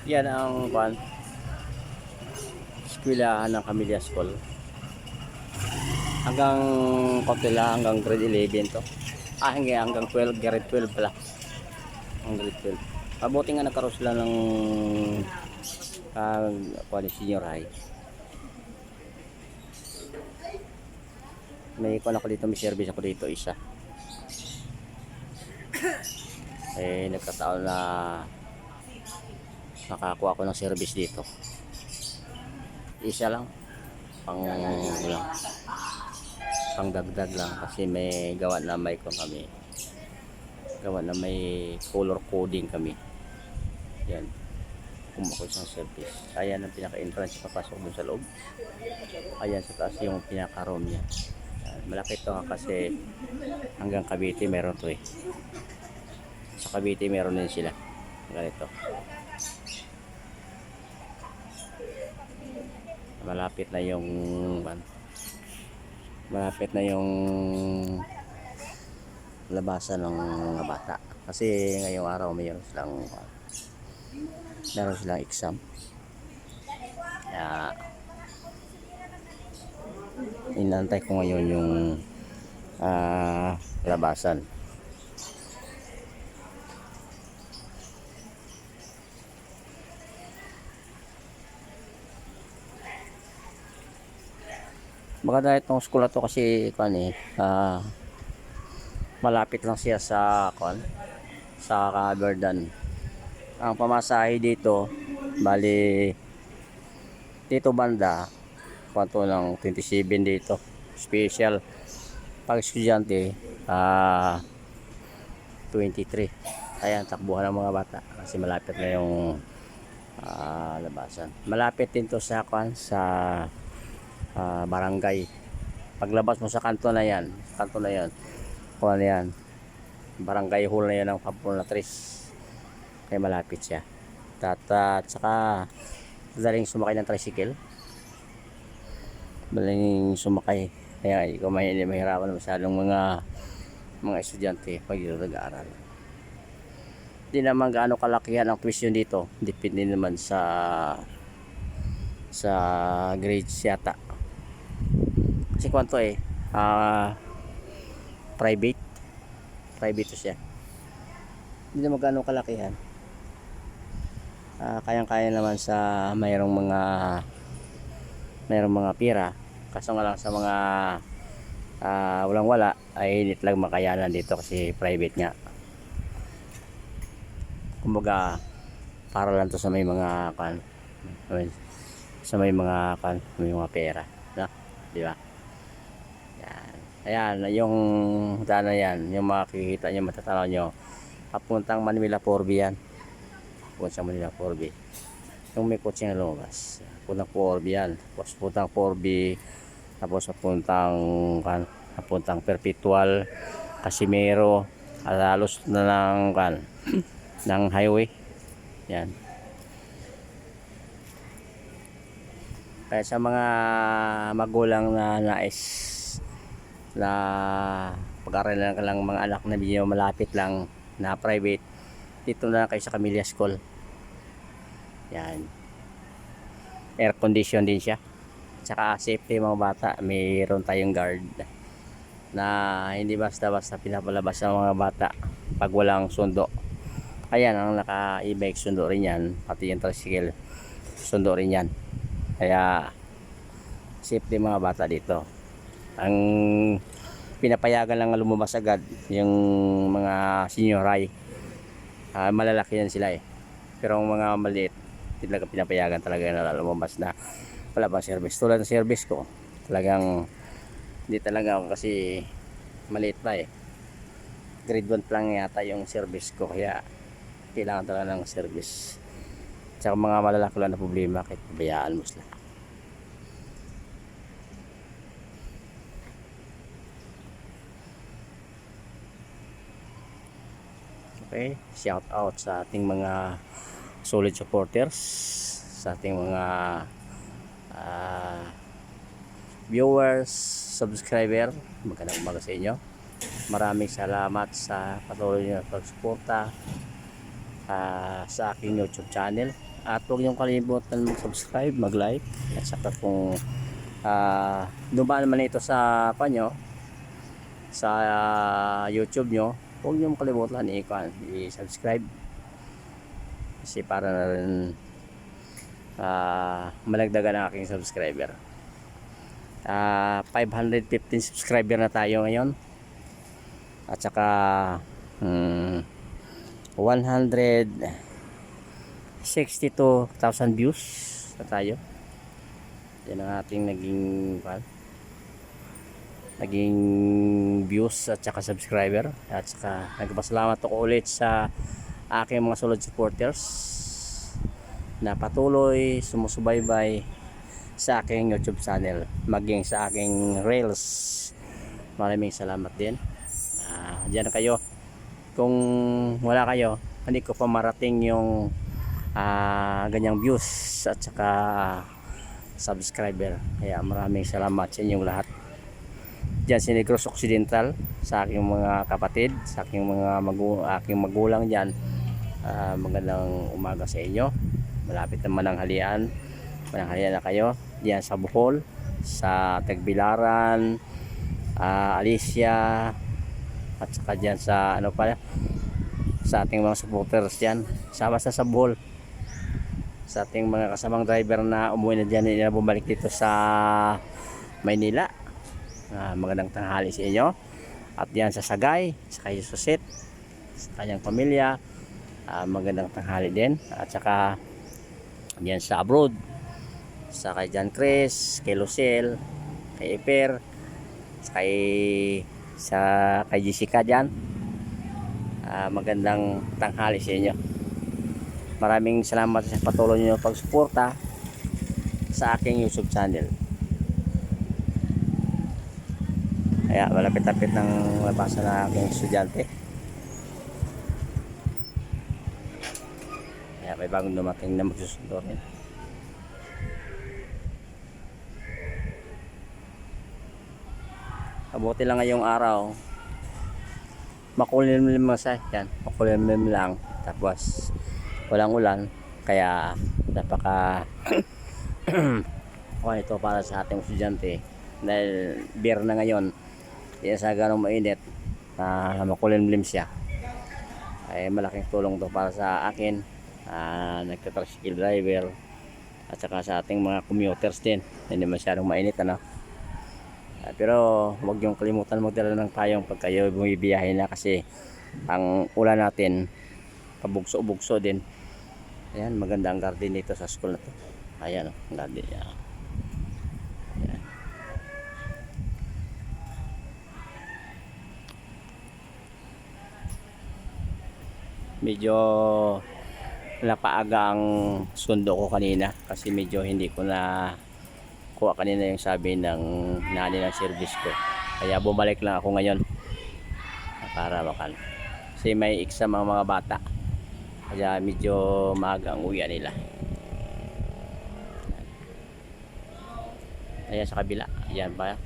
Yan ang eskwelahan ng Camellia School. Hanggang kapila, hanggang grade 11 to. Hanggang 12, grade 12 pala. Ang grade 12. Mabuti nga nagkaroon sila ng senior high. May ako dito, may service ako dito isa. Nagkataon na nakakuha ako ng service dito. Isa lang. Pang dagdag lang kasi may gawa na may kami. Gawa na may color coding kami. Yan. Kumuha ko isang service. Ayan ang pinaka-entrance papasok dun sa loob. Ayan sa taas yung pinaka-room niya. Malaki to kasi hanggang Cavite meron to eh. Sa Cavite meron din sila. Ganito. Malapit na yung labasan ng mga bata. Kasi ngayong araw meron silang exam. Inantay ko ngayon yung labasan. Maganda itong school na to kasi malapit lang siya sa Caberdan. Ang pamasahe dito bali dito banda kwanto ng 27 dito special pag estudyante 23. Ayan, takbuhan ng mga bata kasi malapit na yung labasan. Malapit din to sa barangay. Paglabas mo sa kanto na yan barangay hall na yan ng Pamplona 3. Kaya malapit siya. At saka madaling sumakay ng tricycle. Madaling sumakay. Kaya ikaw mahirapan masyadong mga estudyante pag dito nag-aaral. Hindi naman gaano kalakihan ang tuition dito. Depende naman sa grades yata. Kasi kwanto private to siya. Hindi naman gaano kalakihan. Kayang-kaya naman sa mayroong mga pira. Kaso nga lang sa mga walang-wala ay hindi talaga makayanan dito kasi private nga. Kumbaga para lang to sa may mga may mga pera, no? Di ba? Yan. Ayan, yung dana yan, yung makikita niyo, matatanaw niyo. Papuntang Manila 4B yan. Puntang Manila 4B. Yung may kotse na lumabas. Puntang 4B yan. Tapos puntang 4B. Tapos papuntang Perpetual, Casimero, halos na ng highway. Yan. Kaya sa mga magulang na nais na pag-aralan lang mga anak na medyo malapit lang na private, dito na kayo sa Camellia School. Yan. Air condition din siya. Tsaka safety mga bata. Mayroon tayong guard na hindi basta-basta pinapalabas ng mga bata pag walang sundo. Ayan, ang naka-e-bike sundo rin yan. Pati yung tricycle sundo rin yan. Kaya safety mga bata dito. Ang pinapayagan lang lumabas agad yung mga senior high. Malalaki yan sila eh. Pero ang mga maliit, hindi talaga pinapayagan talaga na lumabas na wala bang service. Tulad ng service ko, talagang hindi talaga ako kasi maliit pa eh. Grade 1 lang yata yung service ko, kaya kailangan talaga ng service. Tsaka mga malalaki lang na problema kahit pabayaan mo sila. Okay, shout out sa ating mga solid supporters, sa ating mga viewers, subscriber. Magandang umaga sa inyo. Maraming salamat sa patuloy na pagsuporta sa aking YouTube channel. At huwag niyong kalimutan mag-subscribe, mag-like. At saka kung dumaan naman ito sa panyo, sa YouTube nyo, huwag niyong kalimutan i-subscribe. Kasi para na rin malagdagan ang aking subscriber. 515 subscriber na tayo ngayon. At saka 162,000 views na tayo. Yan ang ating naging views at saka subscriber. At saka nagpasalamat ako ulit sa aking mga solid supporters na patuloy sumusubaybay sa aking YouTube channel, maging sa aking Reels. Maraming salamat din. Diyan kayo. Kung wala kayo, hindi ko pa marating yung ganyang views at saka subscriber. Kaya maraming salamat sa inyong lahat. Diyan si Negros Occidental, sa aking mga kapatid, sa aking aking magulang diyan. Magandang umaga sa inyo. Malapit naman ang halian. Mananghalian na kayo diyan sa Bohol, sa Tagbilaran, Alicia, at saka diyan sa sa ating mga supporters diyan sa Bohol, sa ating mga kasamang driver na umuwi na diyan na bumalik dito sa Maynila. Magandang tanghali sa inyo. At diyan sa Sagay, sa kay Susit, sa kanyang pamilya, magandang tanghali din. At saka diyan sa abroad, sa kay John Chris, kay Lucille, kay Eper, kay Jessica diyan. Magandang tanghali sa inyo. Maraming salamat sa patuloy niyo pagsuporta sa aking YouTube channel. Kaya malapit-lapit ng labasan na aking estudyante. Kaya may bagong dumating na magsusundo rin. Mabuti lang ngayong araw, makulimlim yan, makulimlim lang, tapos walang ulan, kaya napaka ito para sa ating estudyante dahil beer na ngayon, hindi sa ganong mainit, makulimlim siya. Ay malaking tulong to para sa akin, nagtatricycle driver, at saka sa ating mga commuters din, hindi masyadong mainit pero huwag yung kalimutan magdala ng payong pag kayo bumibiyahe na, kasi ang ulan natin pabugso-bugso din. Ayan, maganda ang garden dito sa school na to. Ayan, ang garden niya. Ayan. Medyo napaaga ang sundo ko kanina kasi medyo hindi ko na kuha kanina yung sabi ng nani ng service ko, kaya bumalik lang ako ngayon para makan, kasi may exam ang mga bata, kaya medyo maaga ang uwian nila. Ayan sa kabila, yan pa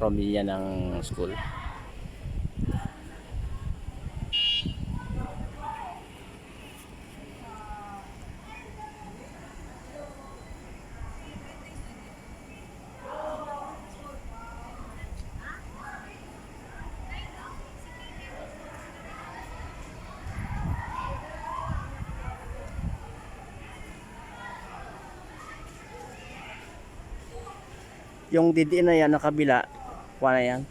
from yan ng school. Yung didiin na yan, nakabila, kuha na yan.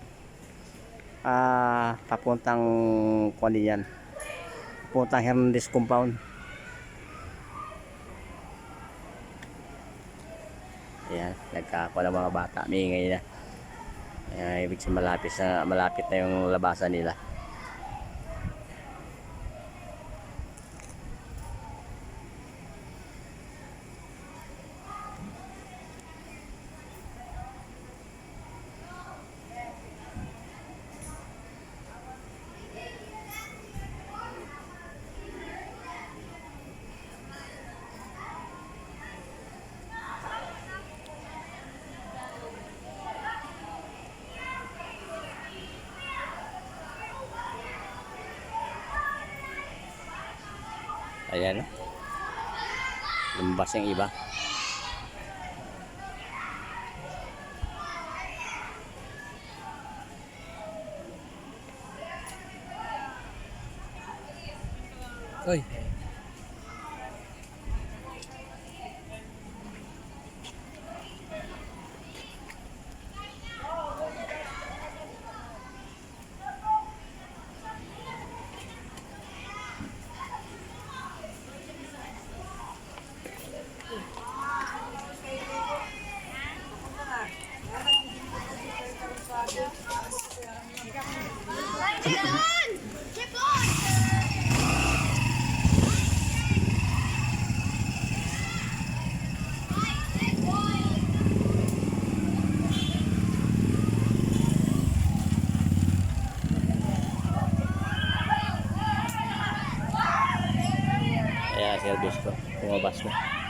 Papuntang kuha yan. Papuntang Hernandez Compound. Ayan, nagkakuha ng mga bata. May ingay na. Ayan, ibig sabihin malapit na yung labasan nila. Ayan. Lumabas yung iba. Oy. Ayan, service ko. Pumabas na.